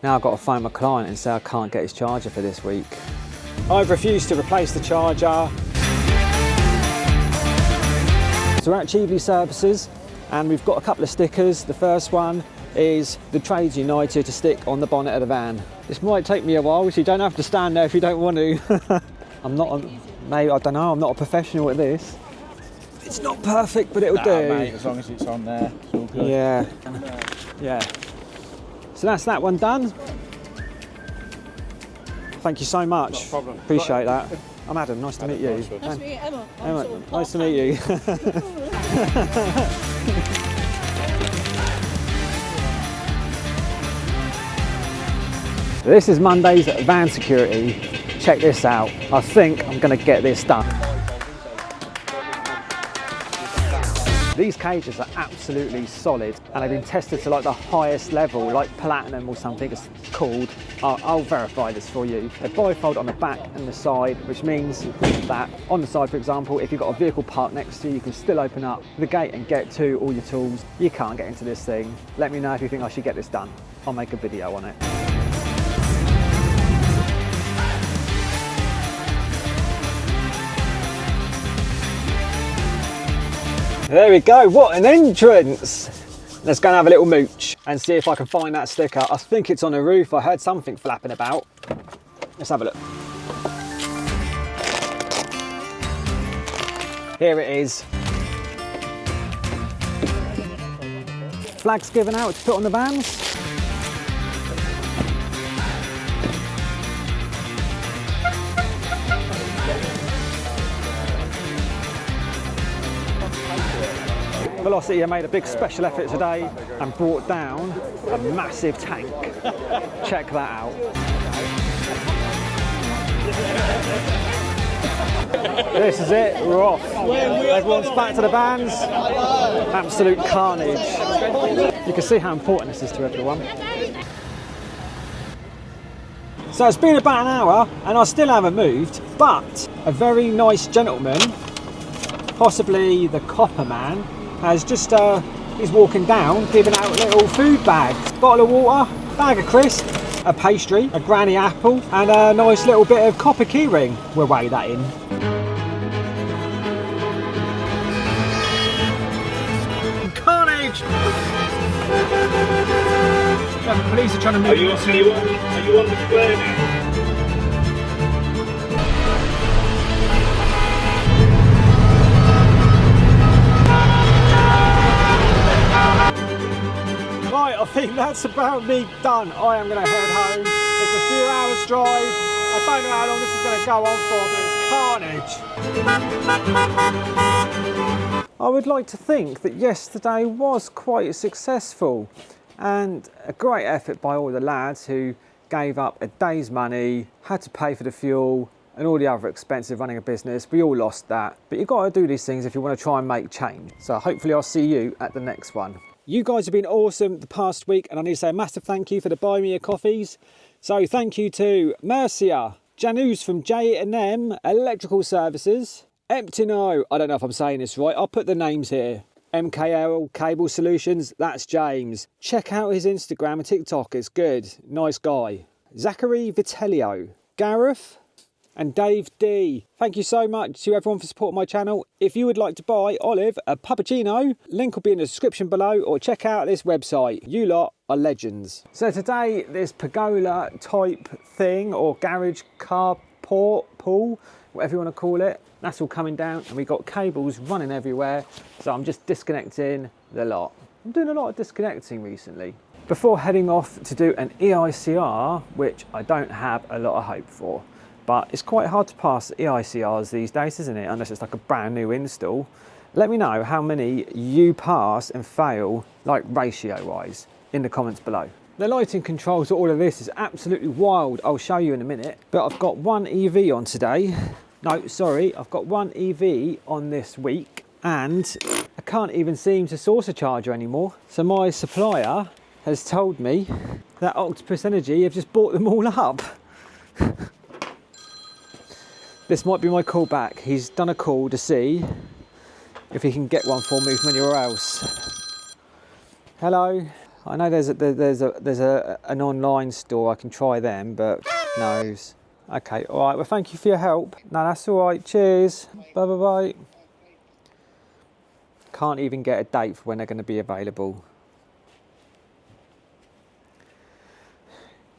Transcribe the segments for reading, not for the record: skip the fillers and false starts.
Now I've got to phone my client and say I can't get his charger for this week. I've refused to replace the charger. So we're at Cheveley Services and we've got a couple of stickers. The first one is the Trades United to stick on the bonnet of the van. This might take me a while, so you don't have to stand there if you don't want to. I'm not, mate, I don't know, I'm not a professional at this. It's not perfect, but it'll do. Mate, as long as it's on there, it's all good. Yeah. Yeah. So that's that one done. Thank you so much. Not a problem. Appreciate that. I'm Adam, nice to meet you. Nice to meet you, Emma. Emma, nice to meet you. This is Monday's van security. Check this out. I think I'm going to get this done. These cages are absolutely solid and they've been tested to like the highest level, like platinum or something it's called. I'll verify this for you. They're bifold on the back and the side, which means that on the side, for example, if you've got a vehicle parked next to you, you can still open up the gate and get to all your tools. You can't get into this thing. Let me know if you think I should get this done. I'll make a video on it. There we go, what an entrance! Let's go and have a little mooch and see if I can find that sticker. I think it's on the roof. I heard something flapping about. Let's have a look. Here it is. Flags given out to put on the vans. Velocity have made a big special effort today and brought down a massive tank. Check that out. This is it, we're off. Everyone's back to the vans. Absolute carnage. You can see how important this is to everyone. So it's been about an hour and I still haven't moved, but a very nice gentleman, possibly the copper man, has just, he's walking down, giving out little food bags. Bottle of water, bag of crisps, a pastry, a granny apple, and a nice little bit of copper keyring. We'll weigh that in. Carnage! Yeah, the police are trying to move. Are you on the square now? Right, I think that's about me done. I am going to head home. It's a few hours drive. I don't know how long this is going to go on for, but it's carnage. I would like to think that yesterday was quite successful and a great effort by all the lads who gave up a day's money, had to pay for the fuel and all the other expenses of running a business. We all lost that. But you've got to do these things if you want to try and make change. So hopefully I'll see you at the next one. You guys have been awesome the past week and I need to say a massive thank you for the buy me a coffees. So thank you to Mercia, Janus from J0B Electrical Services, Emptino, I don't know if I'm saying this right, I'll put the names here. MKL Cable Solutions, that's James. Check out his Instagram and TikTok, it's good, nice guy. Zachary Vitellio, Gareth, and Dave D. Thank you so much to everyone for supporting my channel. If you would like to buy Olive a puppuccino, link will be in the description below, or check out this website. You lot are legends. So today, this pergola type thing, or garage car pool, whatever you want to call it, that's all coming down and we've got cables running everywhere. So I'm just disconnecting the lot. I'm doing a lot of disconnecting recently. Before heading off to do an EICR, which I don't have a lot of hope for. But it's quite hard to pass EICRs these days, isn't it? Unless it's like a brand new install. Let me know how many you pass and fail, like ratio wise, in the comments below. The lighting controls for all of this is absolutely wild. I'll show you in a minute. But I've got one EV on today. No, sorry, I've got one EV on this week and I can't even seem to source a charger anymore. So my supplier has told me that Octopus Energy have just bought them all up. This might be my call back. He's done a call to see if he can get one for me from anywhere else. Hello. I know there's an online store, I can try them, but knows. Okay, all right, well thank you for your help. No, that's all right, cheers, bye bye bye. Can't even get a date for when they're going to be available.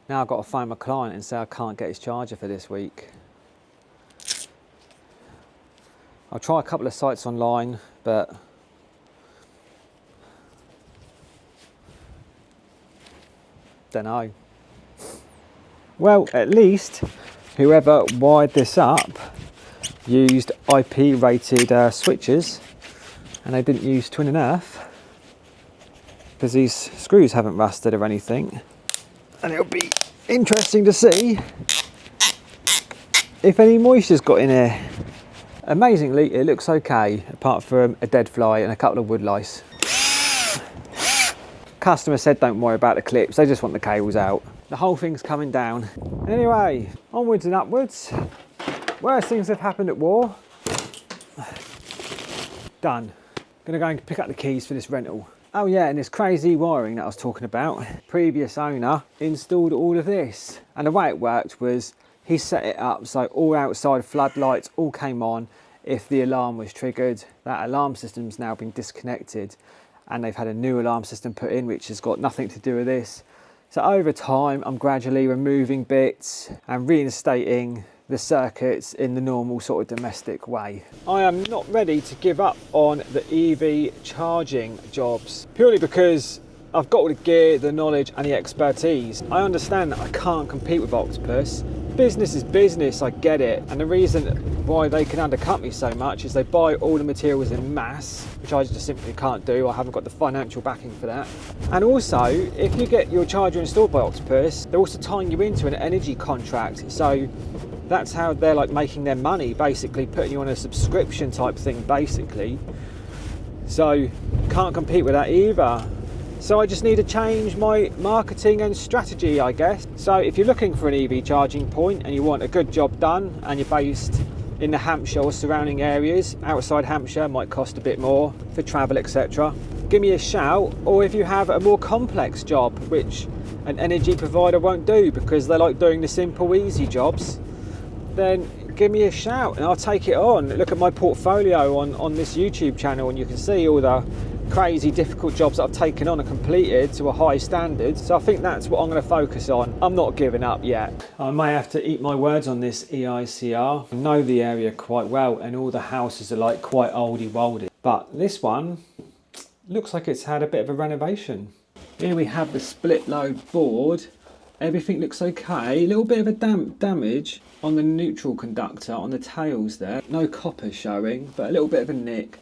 Now I've got to phone my client and say I can't get his charger for this week. I'll try a couple of sites online, but don't know. Well, at least whoever wired this up used IP rated switches, and they didn't use twin and earth, because these screws haven't rusted or anything. And it'll be interesting to see if any moisture's got in here. Amazingly, it looks okay, apart from a dead fly and a couple of wood lice. Customer said don't worry about the clips, they just want the cables out. The whole thing's coming down. Anyway, onwards and upwards. Worst things have happened at war. Done. Gonna go and pick up the keys for this rental. Oh yeah, and this crazy wiring that I was talking about. Previous owner installed all of this. And the way it worked was he set it up so all outside floodlights all came on if the alarm was triggered. That alarm system's now been disconnected, and they've had a new alarm system put in which has got nothing to do with this. So over time, I'm gradually removing bits and reinstating the circuits in the normal sort of domestic way. I am not ready to give up on the EV charging jobs, purely because I've got all the gear, the knowledge and the expertise. I understand that I can't compete with Octopus. Business is business, I get it. And the reason why they can undercut me so much is they buy all the materials in mass, which I just simply can't do. I haven't got the financial backing for that. And also, if you get your charger installed by Octopus, they're also tying you into an energy contract. So that's how they're like making their money, basically putting you on a subscription type thing, basically. So can't compete with that either. So I just need to change my marketing and strategy, I guess. So if you're looking for an EV charging point and you want a good job done and you're based in the Hampshire or surrounding areas, outside Hampshire might cost a bit more for travel, etc. Give me a shout. Or if you have a more complex job, which an energy provider won't do because they like doing the simple, easy jobs, then give me a shout and I'll take it on. Look at my portfolio on this YouTube channel and you can see all the crazy difficult jobs that I've taken on and completed to a high standard. So I think that's what I'm going to focus on. I'm not giving up yet. I may have to eat my words on this EICR. I know the area quite well and all the houses are like quite oldie woldy, but this one looks like it's had a bit of a renovation. Here we have the split load board. Everything looks okay. A little bit of a damage on the neutral conductor on the tails there. No copper showing, but a little bit of a nick.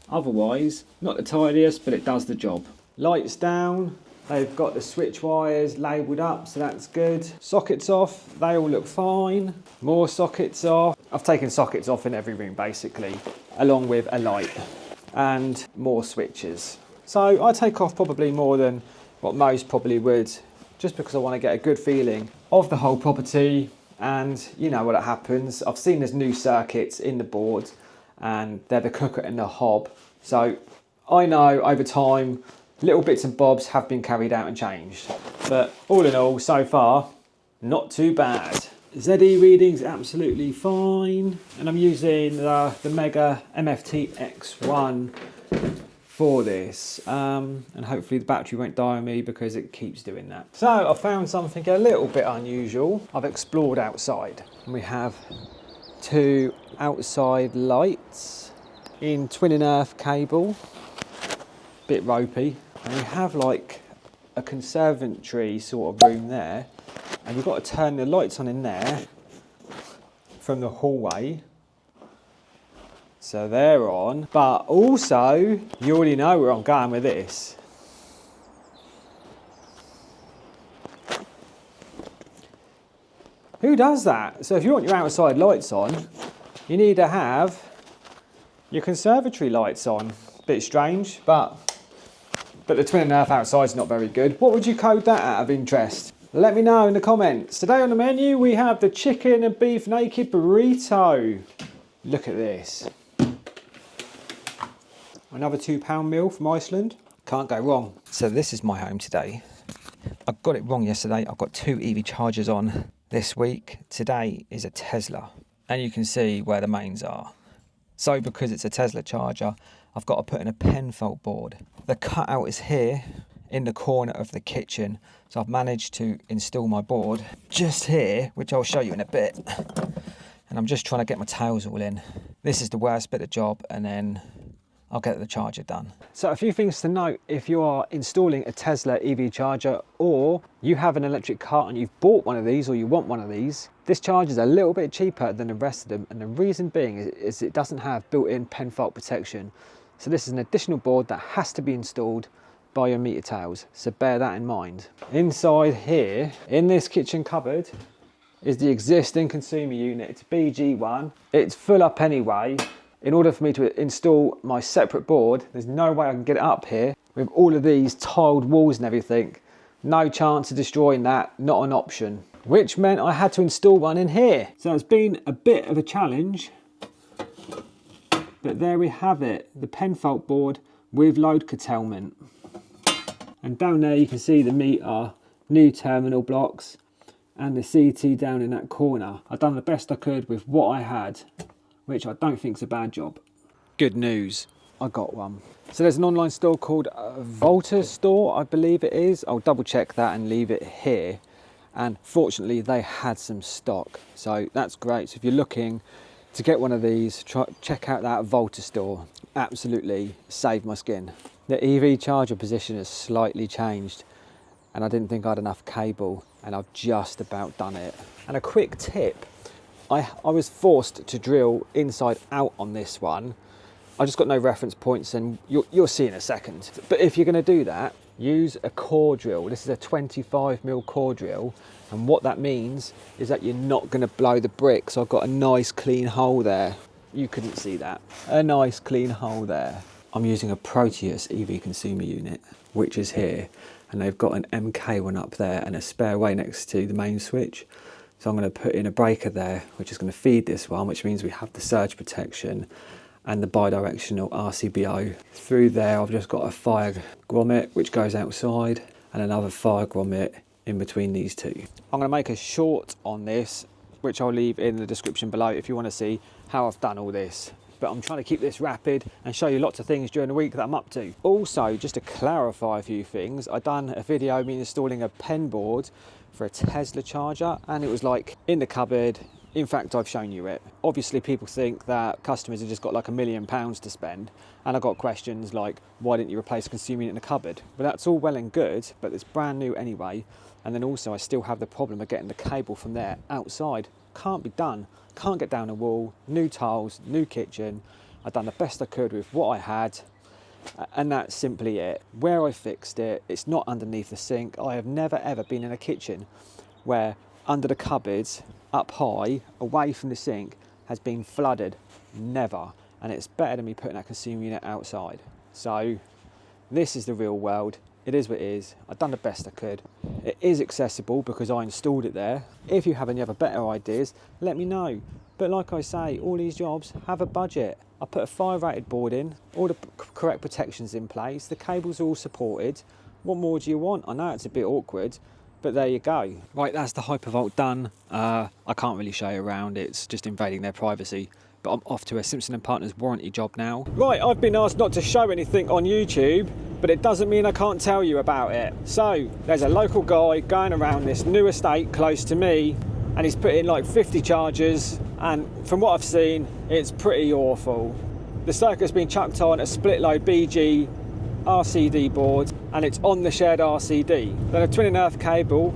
Otherwise, not the tidiest, but it does the job. Lights down. They've got the switch wires labelled up, so that's good. Sockets off. They all look fine. More sockets off. I've taken sockets off in every room, basically, along with a light and more switches. So I take off probably more than what most probably would, just because I want to get a good feeling of the whole property. And you know what happens. I've seen there's new circuits in the board and they're the cooker and the hob. So I know over time, little bits and bobs have been carried out and changed. But all in all, so far, not too bad. ZE readings absolutely fine. And I'm using the Mega MFT X1 for this. And hopefully the battery won't die on me because it keeps doing that. So I found something a little bit unusual. I've explored outside and we have two outside lights in twin and earth cable, bit ropey, and we have like a conservatory sort of room there, and you've got to turn the lights on in there from the hallway, so they're on. But also, you already know where I'm going with this. Who does that? So if you want your outside lights on, you need to have your conservatory lights on. Bit strange, but the twin and earth outside is not very good. What would you code that out of interest? Let me know in the comments. Today on the menu we have the chicken and beef naked burrito. Look at this. Another £2 meal from Iceland. Can't go wrong. So this is my home today. I got it wrong yesterday. I've got 2 EV chargers on this week. Today is a Tesla, and you can see where the mains are. So because it's a Tesla charger, I've got to put in a penfold board. The cutout is here in the corner of the kitchen. So I've managed to install my board just here, which I'll show you in a bit. And I'm just trying to get my tails all in. This is the worst bit of the job, and then I'll get the charger done. So a few things to note if you are installing a Tesla EV charger, or you have an electric car and you've bought one of these, or you want one of these. This charger is a little bit cheaper than the rest of them, and the reason being is it doesn't have built-in pen fault protection. So this is an additional board that has to be installed by your meter tails, so bear that in mind. Inside here, in this kitchen cupboard, is the existing consumer unit. It's BG1. It's full up anyway. In order for me to install my separate board, there's no way I can get it up here with all of these tiled walls and everything. No chance of destroying that, not an option. Which meant I had to install one in here. So it's been a bit of a challenge, but there we have it, the penfold board with load curtailment. And down there you can see the meter, new terminal blocks, and the CT down in that corner. I've done the best I could with what I had, which I don't think is a bad job. Good news, I got one. So there's an online store called HYPERVOLT, I believe it is. I'll double check that and leave it here. And fortunately they had some stock, so that's great. So if you're looking to get one of these, check out that HYPERVOLT store. Absolutely saved my skin. The EV charger position has slightly changed, and I didn't think I had enough cable, and I've just about done it. And a quick tip, I was forced to drill inside out on this one. I just got no reference points, and you'll see in a second. But if you're going to do that, use a core drill. This is a 25mm core drill, and what that means is that you're not going to blow the brick. So I've got a nice clean hole there. You couldn't see that. A nice clean hole there. I'm using a Proteus EV consumer unit, which is here, and they've got an MK one up there and a spare way next to the main switch. So I'm going to put in a breaker there, which is going to feed this one, which means we have the surge protection and the bidirectional RCBO. Through there, I've just got a fire grommet, which goes outside, and another fire grommet in between these two. I'm going to make a short on this, which I'll leave in the description below if you want to see how I've done all this. But I'm trying to keep this rapid and show you lots of things during the week that I'm up to. Also, just to clarify a few things, I've done a video of me installing a pen board for a Tesla charger, and it was like in the cupboard. In fact, I've shown you it. Obviously, people think that customers have just got like £1 million to spend, and I got questions like, why didn't you replace a consumer unit in the cupboard? But that's all well and good, but it's brand new anyway. And then also I still have the problem of getting the cable from there outside. Can't be done. Can't get down a wall, new tiles, new kitchen. I've done the best I could with what I had, and that's simply it. Where I fixed it, it's not underneath the sink. I have never ever been in a kitchen where under the cupboards, up high, away from the sink, has been flooded. Never. And it's better than me putting that consumer unit outside. So this is the real world. It is what it is. I've done the best I could. It is accessible because I installed it there. If you have any other better ideas, let me know. But like I say, all these jobs have a budget. I put a fire rated board in, all the correct protections in place, the cables are all supported. What more do you want? I know it's a bit awkward, but there you go. Right, that's the HYPERVOLT done. I can't really show you around, it's just invading their privacy. But I'm off to a Simpson & Partners warranty job now. Right, I've been asked not to show anything on YouTube, but it doesn't mean I can't tell you about it. So, there's a local guy going around this new estate close to me, and he's put in like 50 chargers, and from what I've seen, it's pretty awful. The circuit's been chucked on a split load BG RCD board, and it's on the shared RCD. Then a twin and earth cable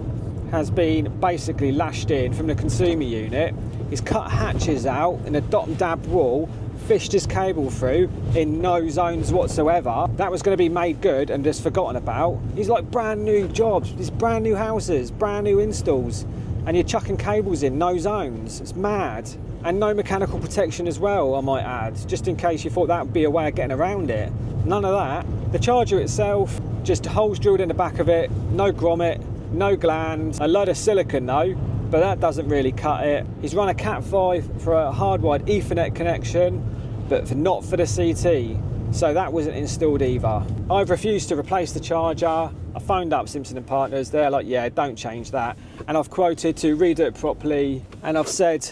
has been basically lashed in from the consumer unit. He's cut hatches out in a dot and dab wall, fished his cable through in no zones whatsoever. That was going to be made good and just forgotten about. These like brand new jobs, these brand new houses, brand new installs, and you're chucking cables in no zones. It's mad. And no mechanical protection as well, I might add, just in case you thought that would be a way of getting around it. None of that. The charger itself, just holes drilled in the back of it, no grommet, no gland, a load of silicone though, but that doesn't really cut it. He's run a Cat 5 for a hardwired Ethernet connection, but not for the CT. So that wasn't installed either. I've refused to replace the charger. I phoned up Simpson & Partners, they're like, yeah, don't change that. And I've quoted to redo it properly, and I've said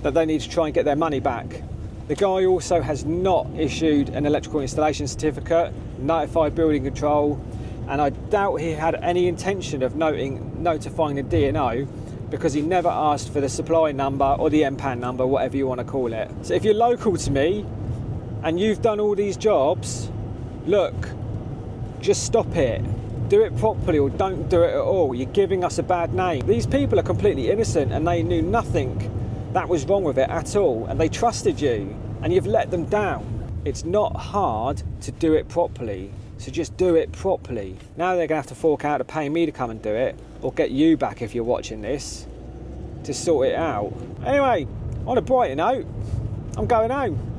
that they need to try and get their money back. The guy also has not issued an electrical installation certificate, notified building control, and I doubt he had any intention of notifying the DNO, because he never asked for the supply number or the MPAN number, whatever you want to call it. So if you're local to me and you've done all these jobs, look, just stop it. Do it properly or don't do it at all. You're giving us a bad name. These people are completely innocent and they knew nothing that was wrong with it at all, and they trusted you and you've let them down. It's not hard to do it properly, so just do it properly. Now they're gonna have to fork out to pay me to come and do it, or get you back if you're watching this, to sort it out. Anyway, on a brighter note, I'm going home.